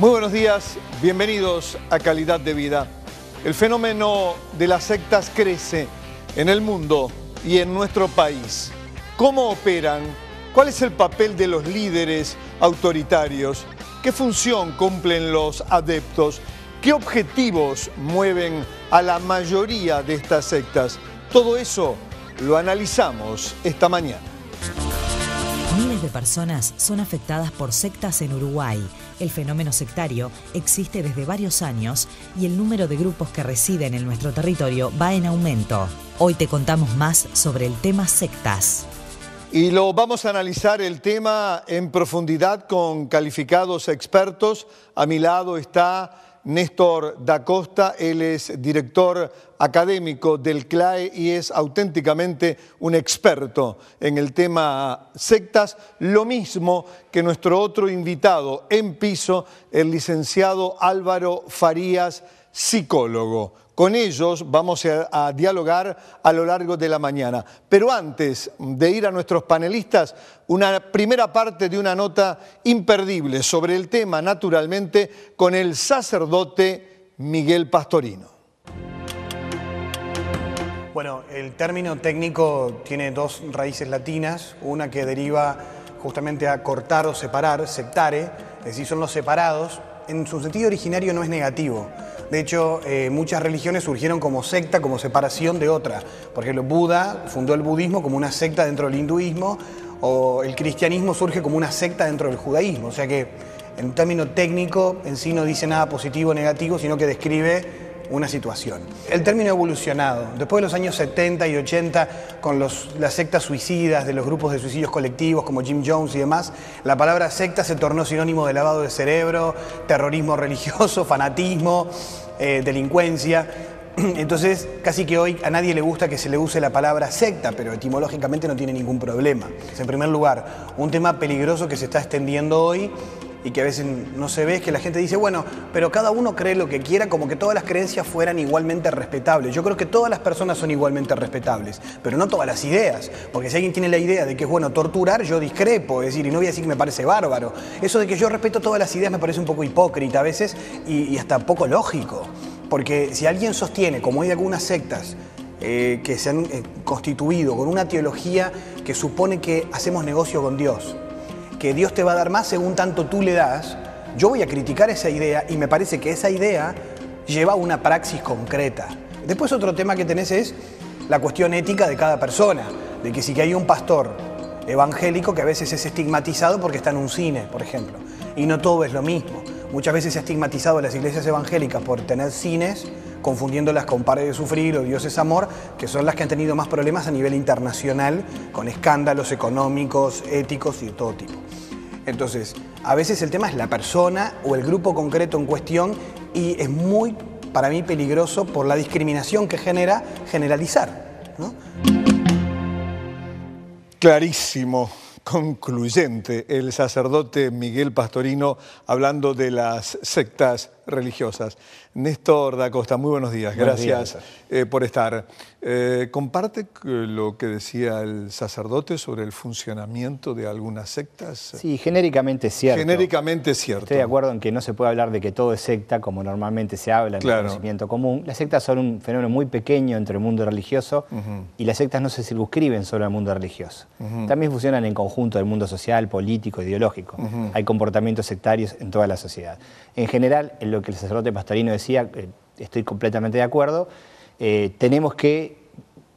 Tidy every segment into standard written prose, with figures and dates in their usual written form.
Muy buenos días, bienvenidos a Calidad de Vida. El fenómeno de las sectas crece en el mundo y en nuestro país. ¿Cómo operan? ¿Cuál es el papel de los líderes autoritarios? ¿Qué función cumplen los adeptos? ¿Qué objetivos mueven a la mayoría de estas sectas? Todo eso lo analizamos esta mañana. Miles de personas son afectadas por sectas en Uruguay. El fenómeno sectario existe desde varios años y el número de grupos que residen en nuestro territorio va en aumento. Hoy te contamos más sobre el tema sectas. Y lo vamos a analizar el tema en profundidad con calificados expertos. A mi lado está Néstor da Costa, él es director académico del CLAE y es auténticamente un experto en el tema sectas, lo mismo que nuestro otro invitado en piso, el licenciado Álvaro Farías, psicólogo. Con ellos vamos a dialogar a lo largo de la mañana. Pero antes de ir a nuestros panelistas, una primera parte de una nota imperdible sobre el tema, naturalmente, con el sacerdote Miguel Pastorino. Bueno, el término técnico tiene dos raíces latinas, una que deriva justamente a cortar o separar, sectare, es decir, son los separados. En su sentido originario no es negativo. De hecho, muchas religiones surgieron como secta, como separación de otra. Por ejemplo, Buda fundó el budismo como una secta dentro del hinduismo, o el cristianismo surge como una secta dentro del judaísmo. O sea que, en término técnico, en sí no dice nada positivo o negativo, sino que describe una situación. El término ha evolucionado. Después de los años 70 y 80, con las sectas suicidas, de los grupos de suicidios colectivos como Jim Jones y demás, la palabra secta se tornó sinónimo de lavado de cerebro, terrorismo religioso, fanatismo, delincuencia. Entonces, casi que hoy a nadie le gusta que se le use la palabra secta, pero etimológicamente no tiene ningún problema. En primer lugar, un tema peligroso que se está extendiendo hoy y que a veces no se ve, es que la gente dice, bueno, pero cada uno cree lo que quiera, como que todas las creencias fueran igualmente respetables. Yo creo que todas las personas son igualmente respetables, pero no todas las ideas, porque si alguien tiene la idea de que es bueno torturar, yo discrepo, es decir, y no voy a decir que me parece bárbaro. Eso de que yo respeto todas las ideas me parece un poco hipócrita a veces y hasta poco lógico, porque si alguien sostiene, como hay algunas sectas, que se han constituido con una teología que supone que hacemos negocio con Dios, que Dios te va a dar más según tanto tú le das, yo voy a criticar esa idea y me parece que esa idea lleva a una praxis concreta. Después otro tema que tenés es la cuestión ética de cada persona, de que si que hay un pastor evangélico que a veces es estigmatizado porque está en un cine, por ejemplo, y no todo es lo mismo. Muchas veces se ha estigmatizado a las iglesias evangélicas por tener cines, confundiéndolas con Pare de Sufrir o Dios es Amor, que son las que han tenido más problemas a nivel internacional, con escándalos económicos, éticos y de todo tipo. Entonces, a veces el tema es la persona o el grupo concreto en cuestión y es muy, para mí, peligroso por la discriminación que genera generalizar, ¿no? Clarísimo, concluyente, el sacerdote Miguel Pastorino hablando de las sectas religiosas. Néstor da Costa, muy buenos días, gracias por estar. ¿Comparte lo que decía el sacerdote sobre el funcionamiento de algunas sectas? Sí, genéricamente es cierto. Genéricamente es cierto. Estoy de acuerdo en que no se puede hablar de que todo es secta, como normalmente se habla en el conocimiento común. Las sectas son un fenómeno muy pequeño entre el mundo religioso y las sectas no se circunscriben solo al mundo religioso. También funcionan en conjunto del mundo social, político, ideológico. Hay comportamientos sectarios en toda la sociedad. En general, en lo que el sacerdote Pastorino decía, estoy completamente de acuerdo, tenemos que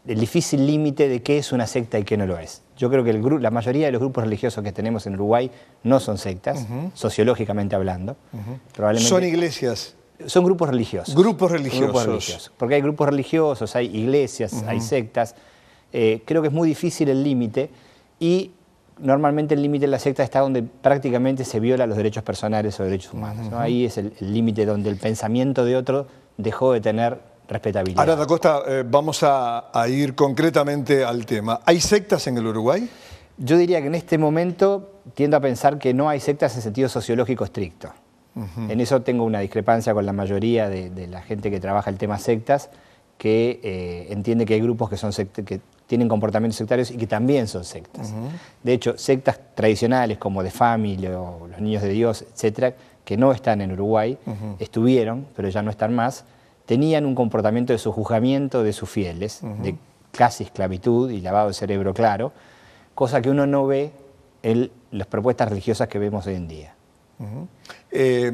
el difícil límite de qué es una secta y qué no lo es. Yo creo que la mayoría de los grupos religiosos que tenemos en Uruguay no son sectas, sociológicamente hablando. Probablemente ¿son iglesias? Son grupos religiosos. Grupos religiosos. Porque hay grupos religiosos, hay iglesias, hay sectas. Creo que es muy difícil el límite y normalmente el límite de la secta está donde prácticamente se violan los derechos personales o derechos humanos, ¿no? Ahí es el límite donde el pensamiento de otro dejó de tener respetabilidad. Ahora, da Costa, vamos a ir concretamente al tema. ¿Hay sectas en el Uruguay? Yo diría que en este momento tiendo a pensar que no hay sectas en sentido sociológico estricto. En eso tengo una discrepancia con la mayoría de la gente que trabaja el tema sectas, que entiende que hay grupos que son que tienen comportamientos sectarios y que también son sectas. De hecho, sectas tradicionales como The Family o los Niños de Dios, etcétera, que no están en Uruguay, estuvieron, pero ya no están más, tenían un comportamiento de sojuzgamiento de sus fieles, de casi esclavitud y lavado de cerebro claro, cosa que uno no ve en las propuestas religiosas que vemos hoy en día.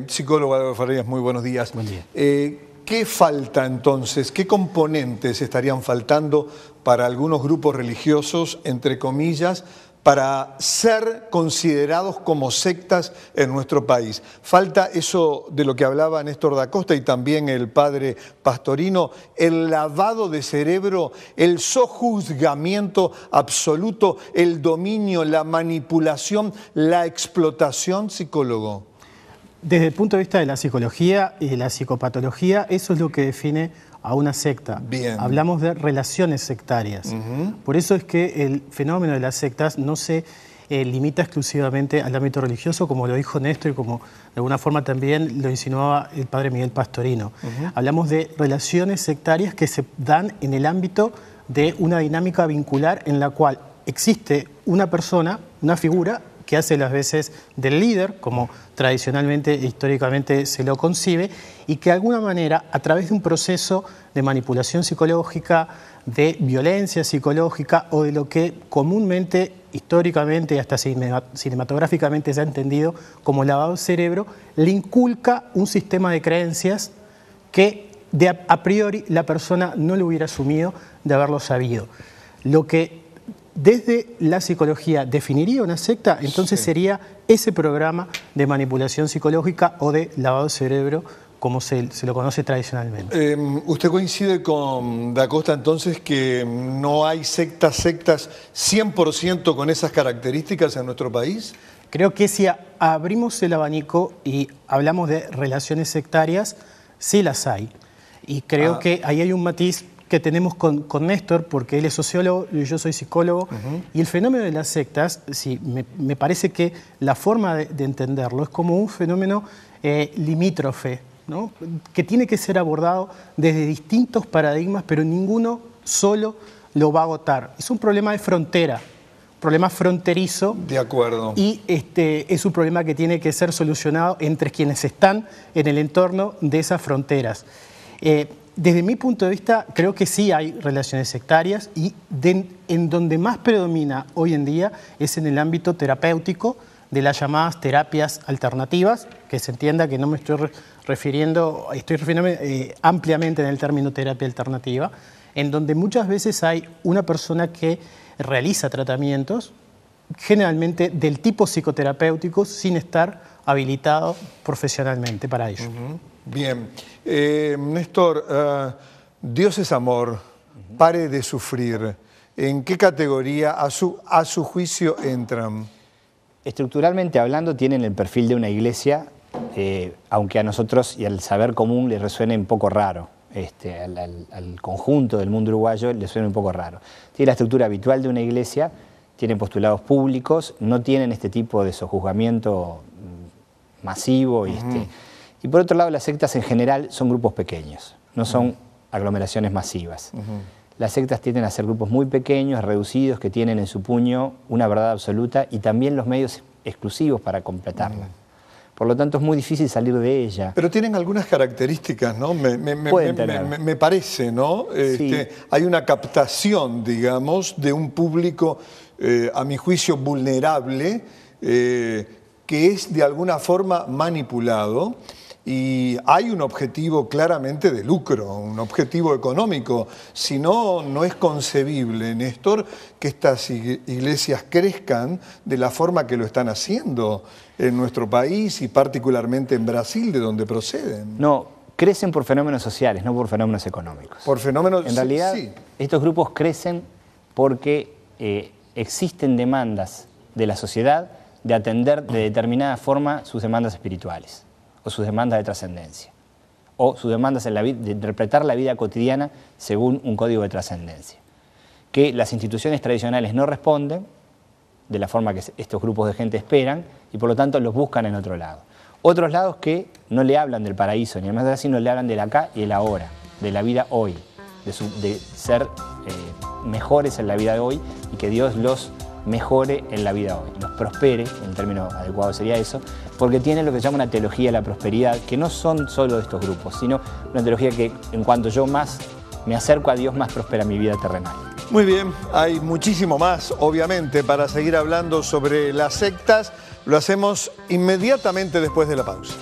Psicólogo Álvaro Farías, muy buenos días. Buen día. ¿Qué falta entonces? ¿Qué componentes estarían faltando para algunos grupos religiosos, entre comillas, para ser considerados como sectas en nuestro país? Falta eso de lo que hablaba Néstor da Costa y también el padre Pastorino, el lavado de cerebro, el sojuzgamiento absoluto, el dominio, la manipulación, la explotación, psicólogo. Desde el punto de vista de la psicología y de la psicopatología, eso es lo que define a una secta. Bien. Hablamos de relaciones sectarias. Por eso es que el fenómeno de las sectas no se limita exclusivamente al ámbito religioso, como lo dijo Néstor y como de alguna forma también lo insinuaba el padre Miguel Pastorino. Hablamos de relaciones sectarias que se dan en el ámbito de una dinámica vincular en la cual existe una persona, una figura, que hace las veces del líder, como tradicionalmente e históricamente se lo concibe, y que de alguna manera, a través de un proceso de manipulación psicológica, de violencia psicológica o de lo que comúnmente, históricamente y hasta cinematográficamente se ha entendido como lavado de cerebro, le inculca un sistema de creencias que a priori la persona no lo hubiera asumido de haberlo sabido. Lo que desde la psicología definiría una secta, entonces sería ese programa de manipulación psicológica o de lavado de cerebro, como se lo conoce tradicionalmente. ¿Usted coincide con da Costa entonces que no hay sectas 100% con esas características en nuestro país? Creo que si abrimos el abanico y hablamos de relaciones sectarias, sí las hay. Y creo que ahí hay un matiz que tenemos con Néstor, porque él es sociólogo y yo soy psicólogo, y el fenómeno de las sectas, sí, me parece que la forma de entenderlo es como un fenómeno limítrofe, ¿no? Que tiene que ser abordado desde distintos paradigmas, pero ninguno solo lo va a agotar. Es un problema de frontera, problema fronterizo. De acuerdo. Y es un problema que tiene que ser solucionado entre quienes están en el entorno de esas fronteras. Desde mi punto de vista, creo que sí hay relaciones sectarias y en donde más predomina hoy en día es en el ámbito terapéutico de las llamadas terapias alternativas, que se entienda que no me estoy refiriéndome ampliamente en el término terapia alternativa, en donde muchas veces hay una persona que realiza tratamientos, generalmente del tipo psicoterapéutico, sin estar habilitado profesionalmente para ello. Bien. Néstor, Dios es amor, pare de sufrir. ¿En qué categoría a su juicio entran? Estructuralmente hablando tienen el perfil de una iglesia, aunque a nosotros y al saber común les resuene un poco raro. Al conjunto del mundo uruguayo les suena un poco raro. Tiene la estructura habitual de una iglesia, tienen postulados públicos, no tienen este tipo de sojuzgamiento masivo y por otro lado las sectas en general son grupos pequeños, no son aglomeraciones masivas. Las sectas tienden a ser grupos muy pequeños, reducidos, que tienen en su puño una verdad absoluta y también los medios exclusivos para completarla. Por lo tanto es muy difícil salir de ella. Pero tienen algunas características, ¿no? Me parece, ¿no? Sí. Hay una captación, digamos, de un público, a mi juicio, vulnerable, que es de alguna forma manipulado. Y hay un objetivo claramente de lucro, un objetivo económico. Si no, no es concebible, Néstor, que estas iglesias crezcan de la forma que lo están haciendo en nuestro país y particularmente en Brasil, de donde proceden. No, crecen por fenómenos sociales, no por fenómenos económicos. Por fenómenos... En realidad, sí. Estos grupos crecen porque existen demandas de la sociedad de atender de determinada forma sus demandas espirituales, o sus demandas de trascendencia, o sus demandas en la vida, de interpretar la vida cotidiana según un código de trascendencia, que las instituciones tradicionales no responden de la forma que estos grupos de gente esperan y por lo tanto los buscan en otro lado. Otros lados que no le hablan del paraíso ni del más allá, sino le hablan del acá y el ahora, de la vida hoy, de ser mejores en la vida de hoy y que Dios los mejore en la vida hoy, nos prospere, en términos adecuados sería eso, porque tiene lo que se llama una teología de la prosperidad, que no son solo de estos grupos, sino una teología que en cuanto yo más me acerco a Dios, más prospera mi vida terrenal. Muy bien, hay muchísimo más, obviamente, para seguir hablando sobre las sectas. Lo hacemos inmediatamente después de la pausa.